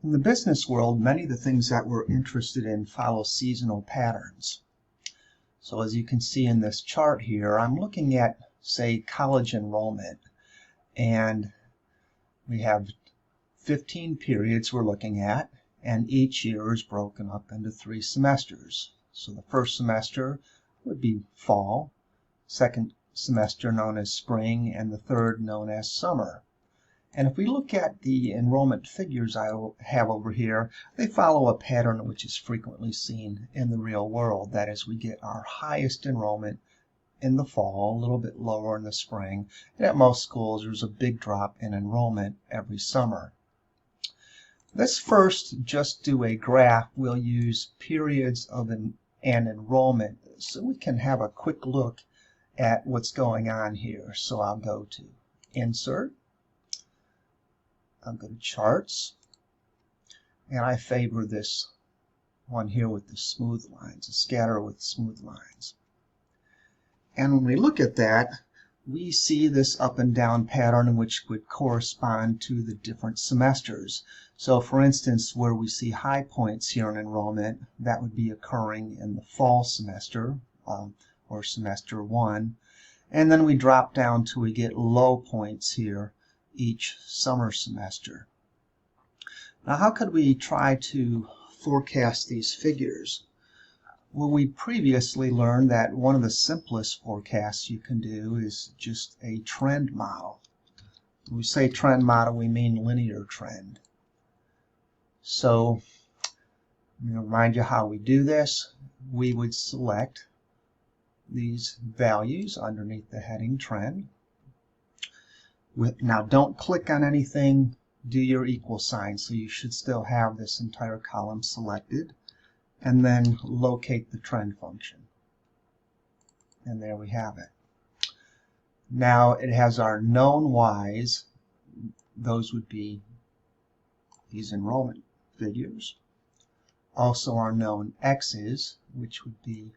In the business world, many of the things that we're interested in follow seasonal patterns. So as you can see in this chart here, I'm looking at, say, college enrollment. And we have 15 periods we're looking at, and each year is broken up into 3 semesters. So the first semester would be fall, second semester known as spring, and the third known as summer. And if we look at the enrollment figures I have over here, they follow a pattern which is frequently seen in the real world. That is, we get our highest enrollment in the fall, a little bit lower in the spring, and at most schools there's a big drop in enrollment every summer. Let's first just do a graph. We'll use periods of an enrollment so we can have a quick look at what's going on here. So I'll go to Insert, I'll go to Charts, and I favor this one here with the smooth lines, a scatter with smooth lines. And when we look at that, we see this up and down pattern which would correspond to the different semesters. So for instance, where we see high points here in enrollment, that would be occurring in the fall semester, or semester 1. And then we drop down till we get low points here each summer semester. Now how could we try to forecast these figures? Well, we previously learned that one of the simplest forecasts you can do is just a trend model. When we say trend model, we mean linear trend. So, let me remind you how we do this. We would select these values underneath the heading trend. Now, don't click on anything, do your equal sign, so you should still have this entire column selected. And then locate the trend function. And there we have it. Now it has our known y's. Those would be these enrollment figures. Also our known x's, which would be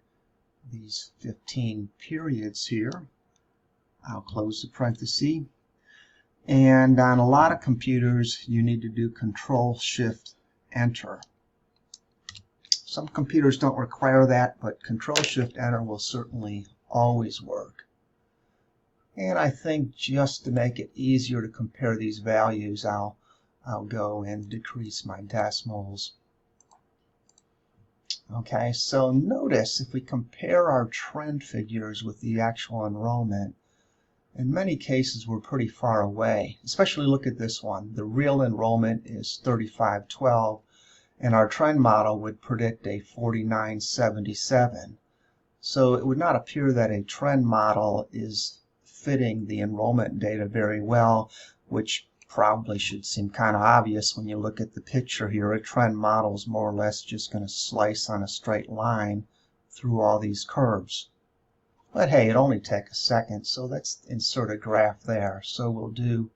these 15 periods here. I'll close the parenthesis. And on a lot of computers, you need to do Control-Shift-Enter. Some computers don't require that, but Control-Shift-Enter will certainly always work. And I think just to make it easier to compare these values, I'll go and decrease my decimals. Okay, so notice if we compare our trend figures with the actual enrollment, in many cases we're pretty far away. Especially look at this one. The real enrollment is 3512. And our trend model would predict a 4977. So it would not appear that a trend model is fitting the enrollment data very well, which probably should seem kind of obvious when you look at the picture here. A trend model is more or less just going to slice on a straight line through all these curves. But hey, it only takes a second, so let's insert a graph there. So we'll do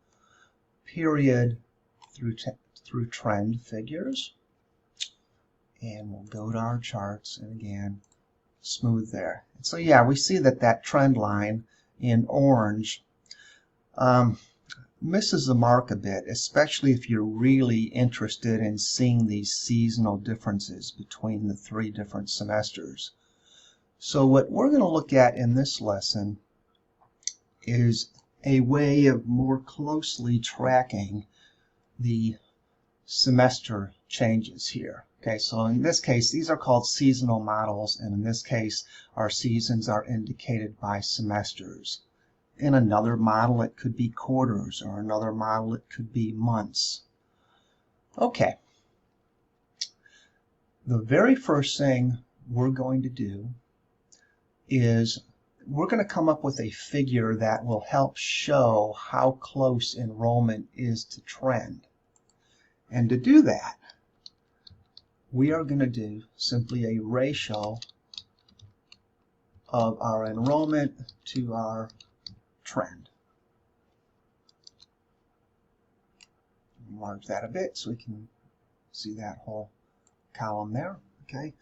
period through trend figures. And we'll go to our charts, and again, smooth there. And so yeah, we see that that trend line in orange misses the mark a bit, especially if you're really interested in seeing these seasonal differences between the 3 different semesters. So what we're going to look at in this lesson is a way of more closely tracking the semester changes here. Okay, so in this case, these are called seasonal models, and in this case, our seasons are indicated by semesters. In another model, it could be quarters, or another model, it could be months. Okay. The very first thing we're going to do is we're going to come up with a figure that will help show how close enrollment is to trend. And to do that, we are going to do simply a ratio of our enrollment to our trend. Enlarge that a bit so we can see that whole column there. Okay,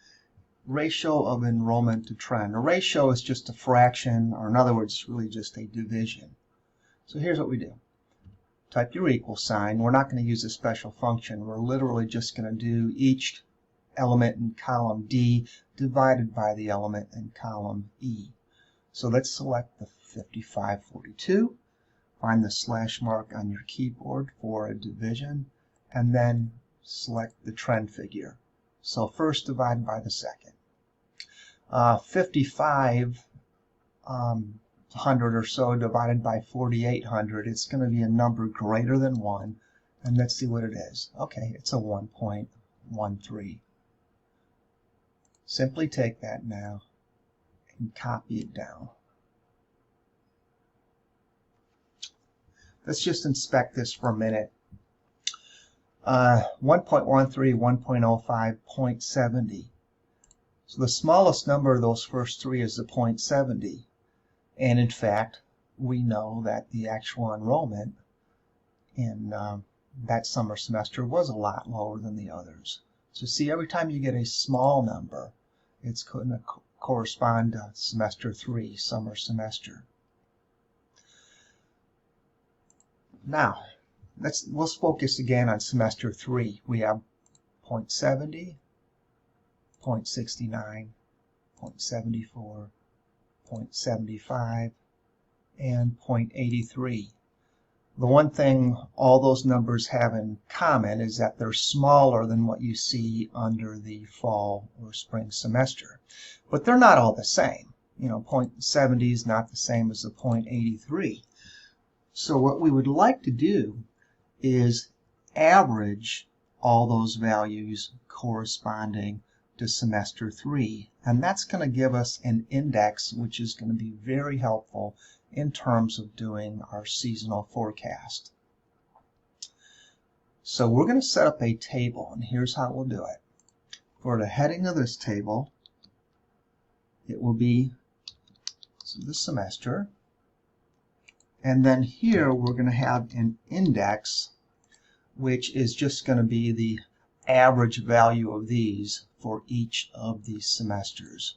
ratio of enrollment to trend. A ratio is just a fraction, or in other words, really just a division. So here's what we do. type your equal sign. We're not going to use a special function. We're literally just going to do each element in column D divided by the element in column E. So let's select the 5542. Find the slash mark on your keyboard for a division, and then select the trend figure. So first divide by the second. 5,500 or so divided by 4,800, it's going to be a number greater than 1. And let's see what it is. Okay, it's a 1.13. Simply take that now and copy it down. Let's just inspect this for a minute. 1.13, 1.05, 0.70. So the smallest number of those first three is the 0.70. And in fact, we know that the actual enrollment in that summer semester was a lot lower than the others. So see, every time you get a small number, it's going to correspond to semester 3, summer semester. Now, let's focus again on semester 3. We have 0.70, 0.69, 0.74, 0.75, and 0.83. The one thing all those numbers have in common is that they're smaller than what you see under the fall or spring semester. But they're not all the same. You know, 0.70 is not the same as the 0.83. So what we would like to do is average all those values corresponding to semester 3. And that's going to give us an index which is going to be very helpful in terms of doing our seasonal forecast. So we're going to set up a table, and here's how we'll do it. For the heading of this table, it will be the semester. And then here we're going to have an index which is just going to be the average value of these for each of these semesters.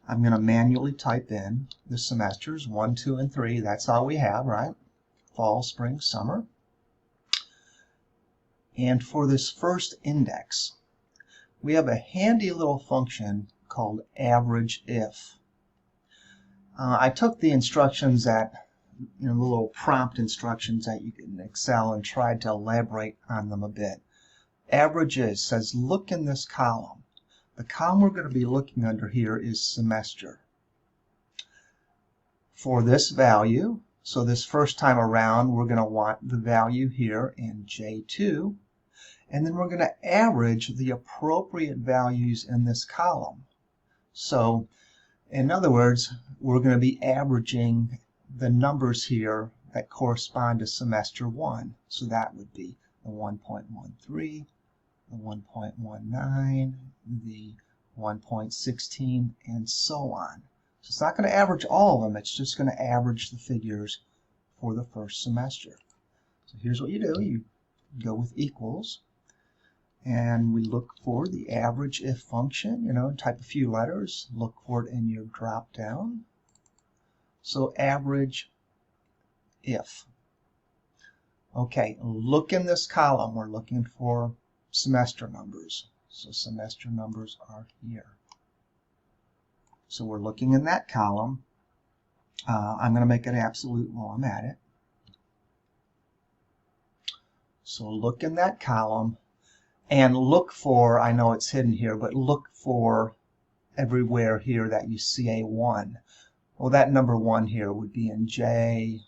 I'm going to manually type in the semesters 1, 2, and 3. That's all we have, right? Fall, spring, summer. And for this first index, we have a handy little function called AVERAGEIF. I took the instructions that, the little prompt instructions that you get in Excel and tried to elaborate on them a bit. Averages says look in this column. The column we're going to be looking under here is semester. For this value, so this first time around, we're going to want the value here in J2, and then we're going to average the appropriate values in this column. So, in other words, we're going to be averaging the numbers here that correspond to semester 1. So that would be the 1.13, the 1.19, the 1.16, and so on. So it's not going to average all of them, it's just going to average the figures for the first semester. So here's what you do. You go with equals, and we look for the average if function, type a few letters, look for it in your drop down. So average if. Okay, look in this column. We're looking for semester numbers. So semester numbers are here. So we're looking in that column. I'm going to make it absolute while I'm at it. So look in that column and look for, I know it's hidden here, but look for everywhere here that you see a 1. Well, that number 1 here would be in J2.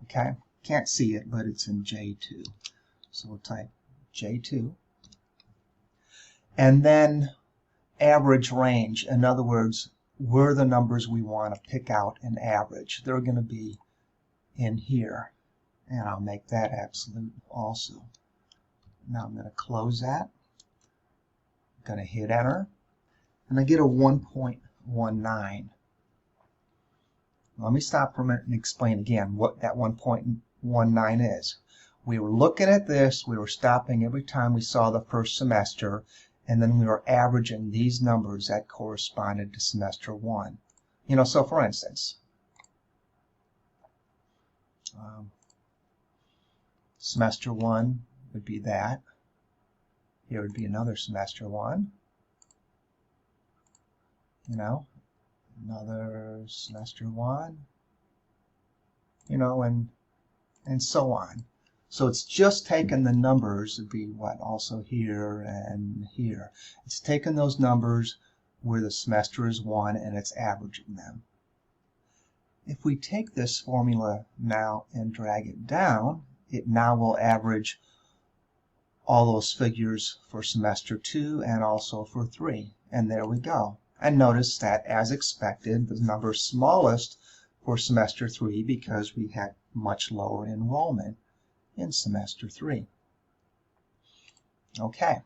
Okay? Can't see it, but it's in J2. So we'll type J2. And then average range. In other words, where the numbers we want to pick out and average. They're going to be in here. And I'll make that absolute also. Now I'm going to close that. I'm going to hit enter. And I get a 1.19. Let me stop for a minute and explain again what that 1.19 is. We were looking at this, we were stopping every time we saw the first semester, and then we were averaging these numbers that corresponded to semester 1. So for instance, semester 1 would be that. Here would be another semester 1. You know, another semester 1. You know, and so on. So it's just taken the numbers, it'd be what, also here and here. It's taken those numbers where the semester is 1 and it's averaging them. If we take this formula now and drag it down, it now will average all those figures for semester 2 and also for 3. And there we go. And notice that, as expected, the number smallest for semester 3 because we had much lower enrollment in semester 3. Okay.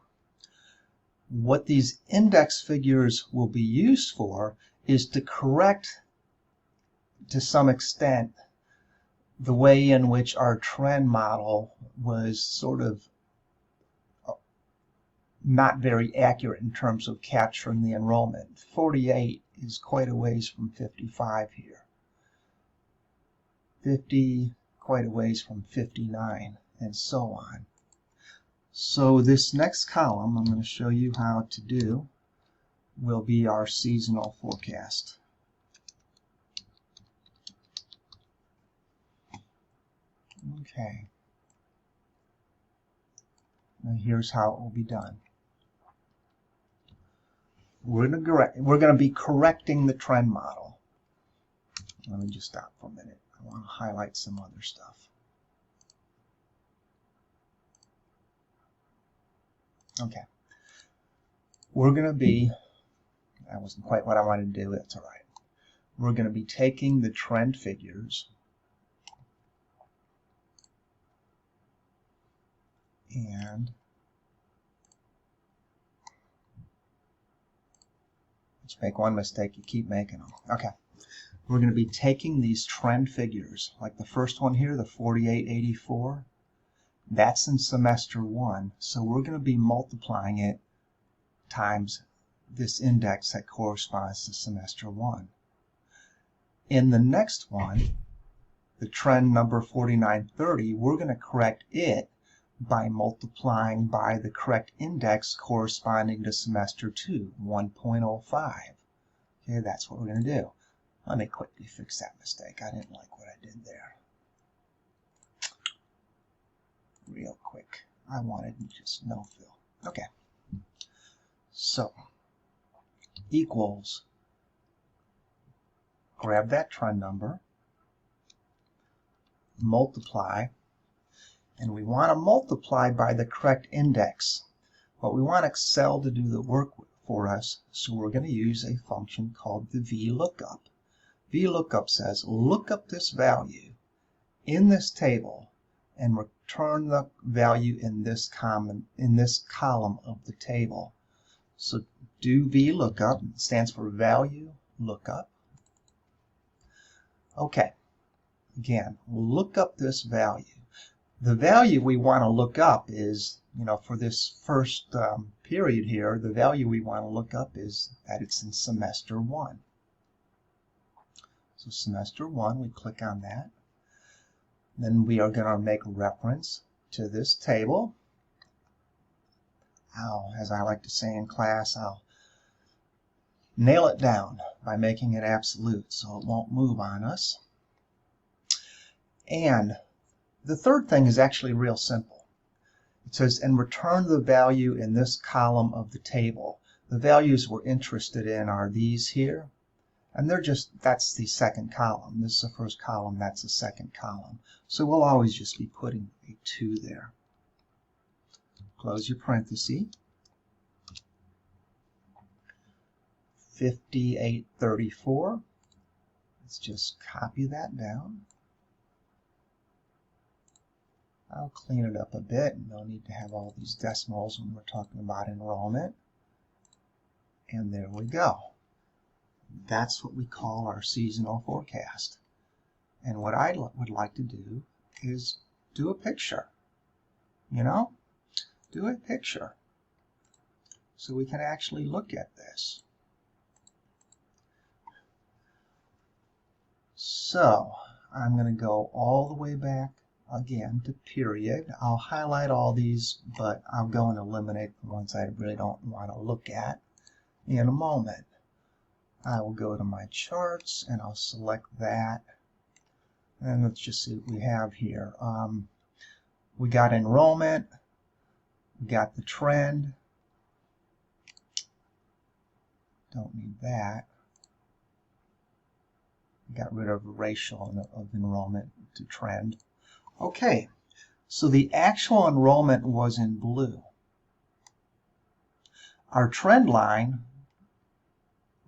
What these index figures will be used for is to correct, to some extent, the way in which our trend model was sort of not very accurate in terms of capturing the enrollment. 48 is quite a ways from 55 here. 50, quite a ways from 59, and so on. So this next column I'm going to show you how to do will be our seasonal forecast. Okay. Now here's how it will be done. We're going to be correcting the trend model. Let me just stop for a minute. I want to highlight some other stuff. Okay. We're going to be, that wasn't quite what I wanted to do, that's all right. We're going to be taking the trend figures and let's make one mistake, you keep making them. Okay. We're going to be taking these trend figures, like the first one here, the 4884. That's in semester 1, so we're going to be multiplying it times this index that corresponds to semester 1. In the next one, the trend number 4930, we're going to correct it by multiplying by the correct index corresponding to semester 2, 1.05. Okay, that's what we're going to do. Let me quickly fix that mistake. I didn't like what I did there. Real quick. I wanted just no fill. Okay. So, equals, grab that trend number, multiply, and we want to multiply by the correct index. But we want Excel to do the work for us, so we're going to use a function called the VLOOKUP. VLOOKUP says, look up this value in this table and return the value in this column of the table. So do VLOOKUP, it stands for value lookup. Okay, again, look up this value. The value we want to look up is, you know, for this first period here, the value we want to look up is that it's in semester 1. So semester 1, we click on that. Then we are going to make reference to this table. As I like to say in class, I'll nail it down by making it absolute so it won't move on us. And the third thing is actually real simple. It says, and return the value in this column of the table. The values we're interested in are these here. And they're just, that's the second column. This is the first column, that's the second column. So we'll always just be putting a 2 there. Close your parenthesis. 5834. Let's just copy that down. I'll clean it up a bit. No need to have all these decimals when we're talking about enrollment. And there we go. That's what we call our seasonal forecast. And what I would like to do is do a picture. You know? Do a picture. So we can actually look at this. So, I'm going to go all the way back again to period. I'll highlight all these, but I'll go and eliminate the ones I really don't want to look at in a moment. I will go to my charts and I'll select that. And let's just see what we have here. We got enrollment, we got the trend. Don't need that. Got rid of the ratio of enrollment to trend. Okay, so the actual enrollment was in blue. Our trend line,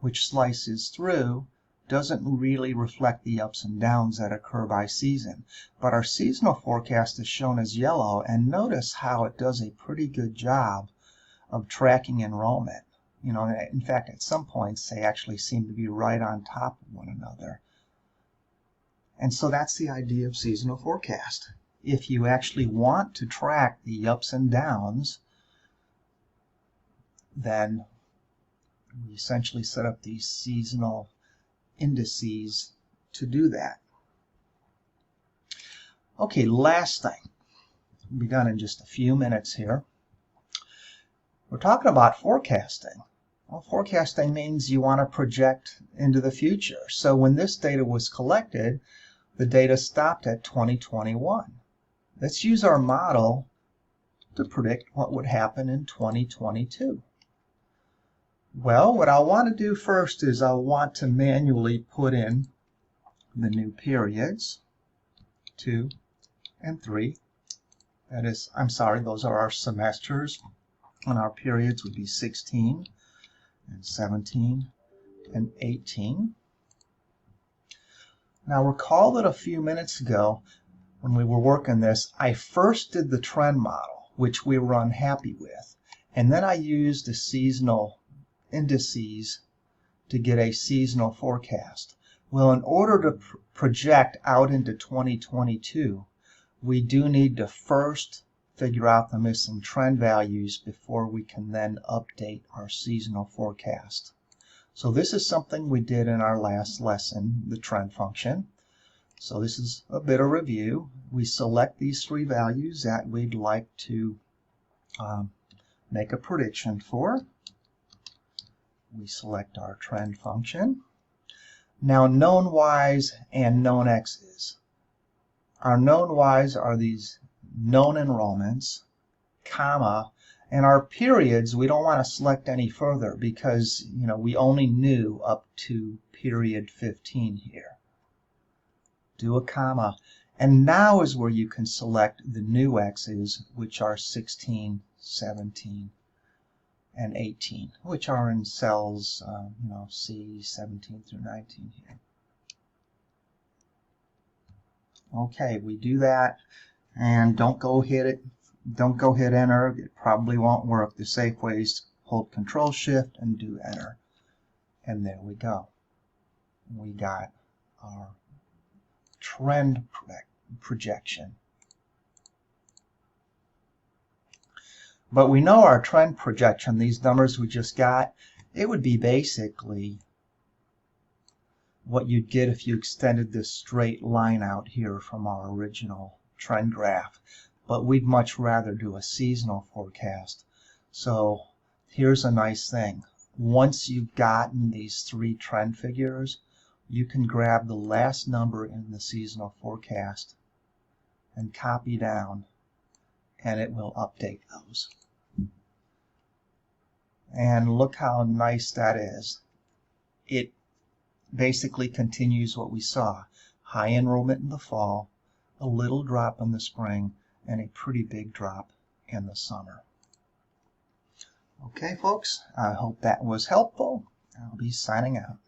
which slices through, doesn't really reflect the ups and downs that occur by season. But our seasonal forecast is shown as yellow, and notice how it does a pretty good job of tracking enrollment. You know, in fact, at some points, they actually seem to be right on top of one another. And so that's the idea of seasonal forecast. If you actually want to track the ups and downs, then we essentially set up these seasonal indices to do that. Okay, last thing. We'll be done in just a few minutes here. We're talking about forecasting. Well, forecasting means you want to project into the future. So when this data was collected, the data stopped at 2021. Let's use our model to predict what would happen in 2022. Well, what I'll want to do first is I'll want to manually put in the new periods, 2 and 3. That is, I'm sorry, those are our semesters, and our periods would be 16 and 17 and 18. Now recall that a few minutes ago when we were working this, I first did the trend model, which we were unhappy with, and then I used the seasonal indices to get a seasonal forecast. Well, in order to project out into 2022, we do need to first figure out the missing trend values before we can then update our seasonal forecast. So this is something we did in our last lesson, the trend function. So this is a bit of review. We select these three values that we'd like to make a prediction for. We select our trend function. Now known y's and known x's. Our known y's are these known enrollments, comma, and our periods we don't want to select any further because we only knew up to period 15 here. Do a comma, and now is where you can select the new x's, which are 16, 17, and 18, which are in cells C 17 through 19 here. Okay, we do that, and don't go hit it. Don't go hit enter. It probably won't work. The safe way is hold Control Shift and do enter, and there we go. We got our trend projection. But we know our trend projection, these numbers we just got, it would be basically what you'd get if you extended this straight line out here from our original trend graph. But we'd much rather do a seasonal forecast. So here's a nice thing. Once you've gotten these three trend figures, you can grab the last number in the seasonal forecast and copy down, and it will update those. And look how nice that is. It basically continues what we saw. High enrollment in the fall, a little drop in the spring, and a pretty big drop in the summer. Okay, folks, I hope that was helpful. I'll be signing out.